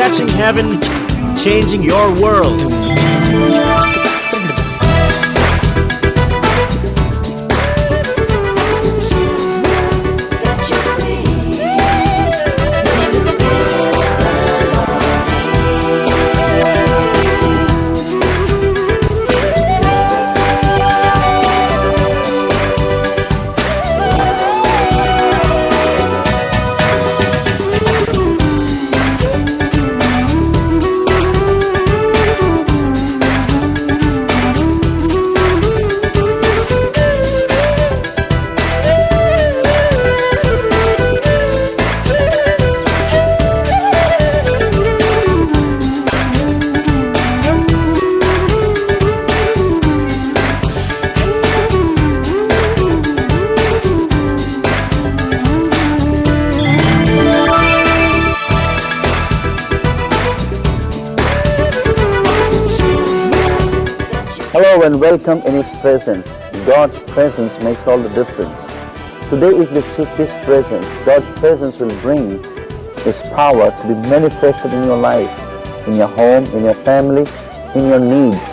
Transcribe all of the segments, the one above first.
touching heaven, changing your world. Hello and welcome in His presence. God's presence makes all the difference. Today if we seek His presence, God's presence will bring His power to be manifested in your life, in your home, in your family, in your needs.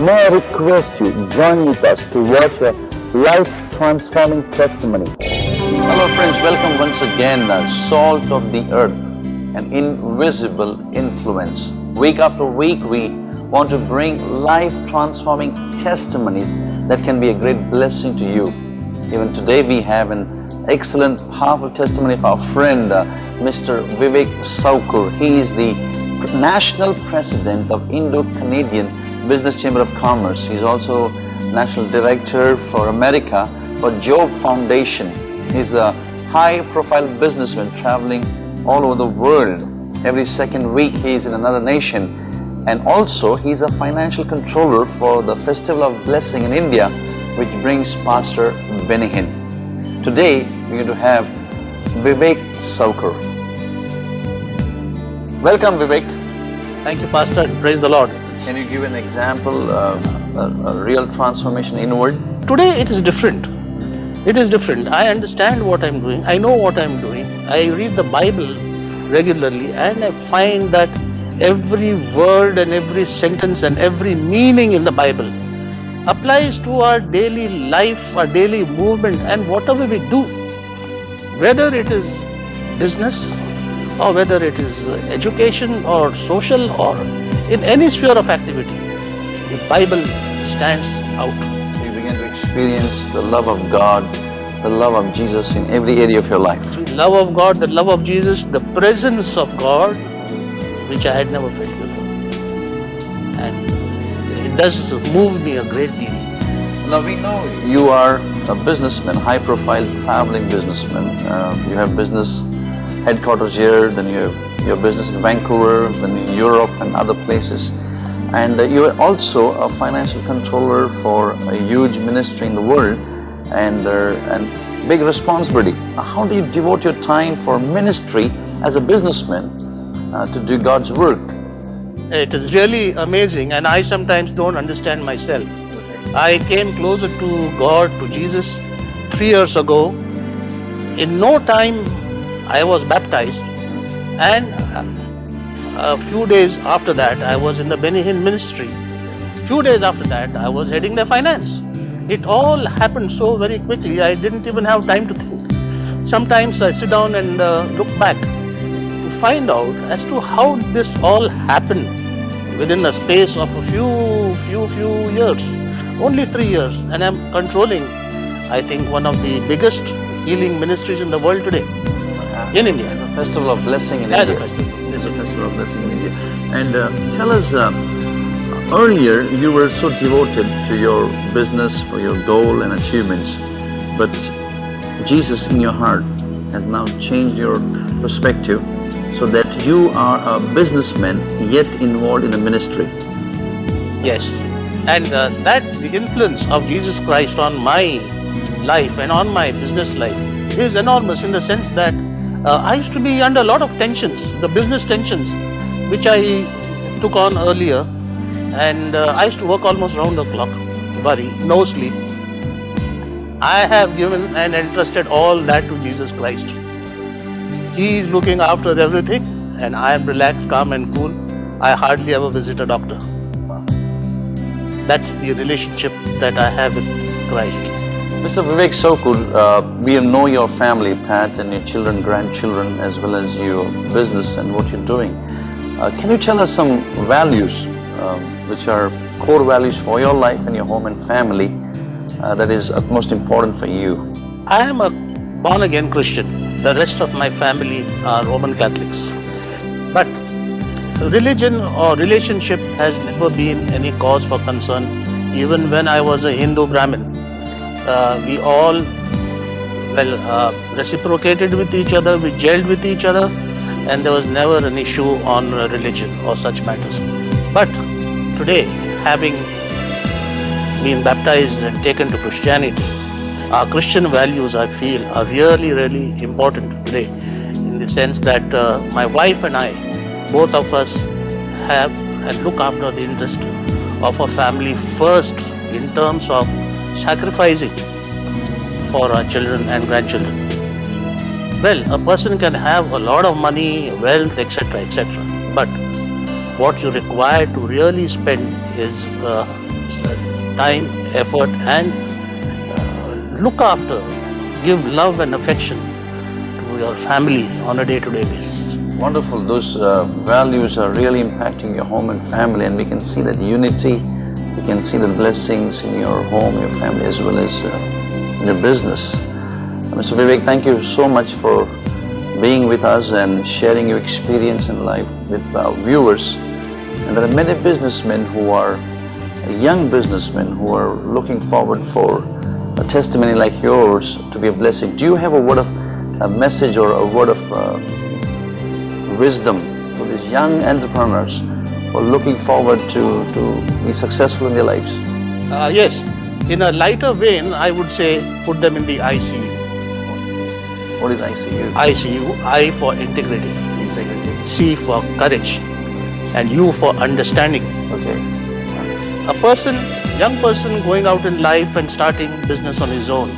May I request you, join with us to watch a life-transforming testimony. Hello friends, welcome once again, Salt of the Earth, an invisible influence. Week after week we want to bring life-transforming testimonies that can be a great blessing to you. Even today we have an excellent, powerful testimony of our friend, Mr. Vivek Savkur. He is the National President of Indo-Canadian Business Chamber of Commerce. He's also National Director for America for Job Foundation. He's a high-profile businessman traveling all over the world. Every second week he is in another nation. And also, he's a financial controller for the Festival of Blessing in India, which brings Pastor Benihin. Today, we're going to have Vivek Savkur. Welcome, Vivek. Thank you, Pastor. Praise the Lord. Can you give an example of a real transformation inward? Today, it is different. It is different. I understand what I'm doing. I know what I'm doing. I read the Bible regularly, and I find that every word and every sentence and every meaning in the Bible applies to our daily life, our daily movement, and whatever we do. Whether it is business or whether it is education or social or in any sphere of activity, the Bible stands out. You begin to experience the love of God, the love of Jesus in every area of your life. The love of God, the love of Jesus, the presence of God, which I had never felt before. And it does move me a great deal. Now we know you are a businessman, high-profile traveling businessman. You have business headquarters here, then you have your business in Vancouver, then in Europe and other places. And you are also a financial controller for a huge ministry in the world and big responsibility. How do you devote your time for ministry as a businessman to do God's work? It is really amazing, and I sometimes don't understand myself. I came closer to God, to Jesus 3 years ago. In no time I was baptized, and a few days after that I was in the Benihin ministry. Few days after that I was heading the finance. It all happened so very quickly, I didn't even have time to think. Sometimes I sit down and look back to find out as to how this all happened within the space of a few years. Only 3 years, and I'm controlling, I think, one of the biggest healing ministries in the world today, in India. It's a festival of blessing in India. It's a festival of blessing in India. And tell us, earlier you were so devoted to your business for your goal and achievements, but Jesus in your heart has now changed your perspective so that you are a businessman yet involved in a ministry. Yes, and that the influence of Jesus Christ on my life and on my business life is enormous, in the sense that I used to be under a lot of tensions, the business tensions, which I took on earlier, and I used to work almost round the clock, worry, no sleep. I have given and entrusted all that to Jesus Christ. He is looking after everything, and I am relaxed, calm and cool, I hardly ever visit a doctor. That's the relationship that I have with Christ. Mr. Vivek Savkur, we know your family, Pat, and your children, grandchildren, as well as your business and what you're doing. Can you tell us some values, which are core values for your life and your home and family, that is most important for you? I am a born-again Christian. The rest of my family are Roman Catholics. But religion or relationship has never been any cause for concern. Even when I was a Hindu Brahmin, we all reciprocated with each other, we gelled with each other, and there was never an issue on religion or such matters. But today, having been baptized and taken to Christianity, our Christian values, I feel, are really, really important today, in the sense that my wife and I, both of us, have and look after the interest of our family first, in terms of sacrificing for our children and grandchildren. Well, a person can have a lot of money, wealth, etc., etc., but what you require to really spend is time, effort, and look after, give love and affection to your family on a day-to-day basis. Wonderful. Those values are really impacting your home and family, and we can see that unity, we can see the blessings in your home, your family, as well as in your business. Mr. Vivek, thank you so much for being with us and sharing your experience in life with our viewers. And there are many businessmen who are young businessmen who are looking forward for a testimony like yours to be a blessing. Do you have a message or a word of wisdom for these young entrepreneurs who are looking forward to be successful in their lives? Yes. In a lighter vein, I would say put them in the ICU. What is ICU? ICU, I for integrity, Integrity. C for courage, and U for understanding. Okay. A young person going out in life and starting business on his own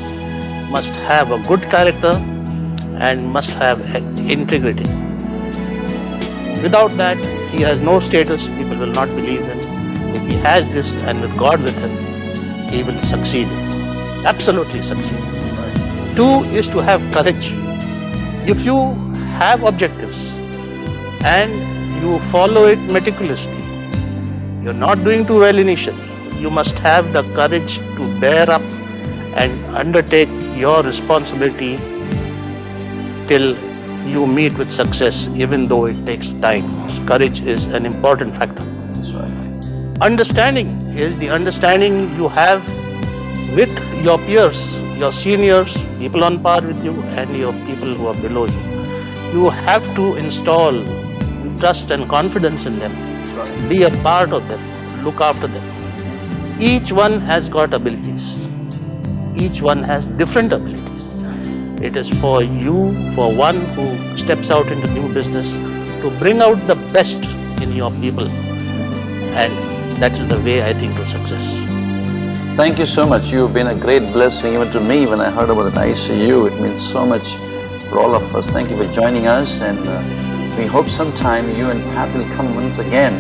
must have a good character and must have integrity. Without that, he has no status, people will not believe him. If he has this and with God with him, he will succeed, absolutely succeed. Two is to have courage. If you have objectives and you follow it meticulously, you're not doing too well initially, you must have the courage to bear up and undertake your responsibility till you meet with success, even though it takes time. Courage is an important factor. That's right. Understanding is the understanding you have with your peers, your seniors, people on par with you, and your people who are below you. You have to install trust and confidence in them. Be a part of them. Look after them. Each one has got abilities. Each one has different abilities. It is for you, for one who steps out into new business, to bring out the best in your people. And that is the way, I think, to success. Thank you so much. You've been a great blessing even to me when I heard about the ICU. It means so much for all of us. Thank you for joining us, and we hope sometime you and Pat will come once again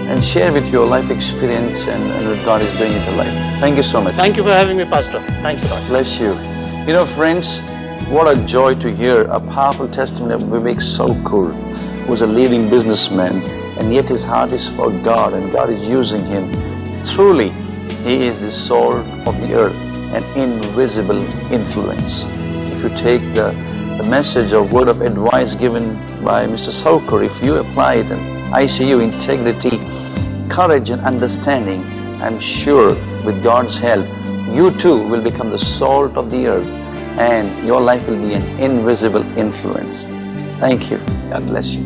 and share with your life experience and what God is doing in your life. Thank you so much. Thank you for having me, Pastor. Thanks a lot. Bless you. You know, friends, what a joy to hear a powerful testimony of Vivek Savkur, who's a leading businessman, and yet his heart is for God, and God is using him. Truly, he is the salt of the earth, an invisible influence. If you take the message or word of advice given by Mr. Savkur, if you apply it, and ICU, integrity, courage and understanding, I'm sure with God's help, you too will become the salt of the earth, and your life will be an invisible influence. Thank you. God bless you.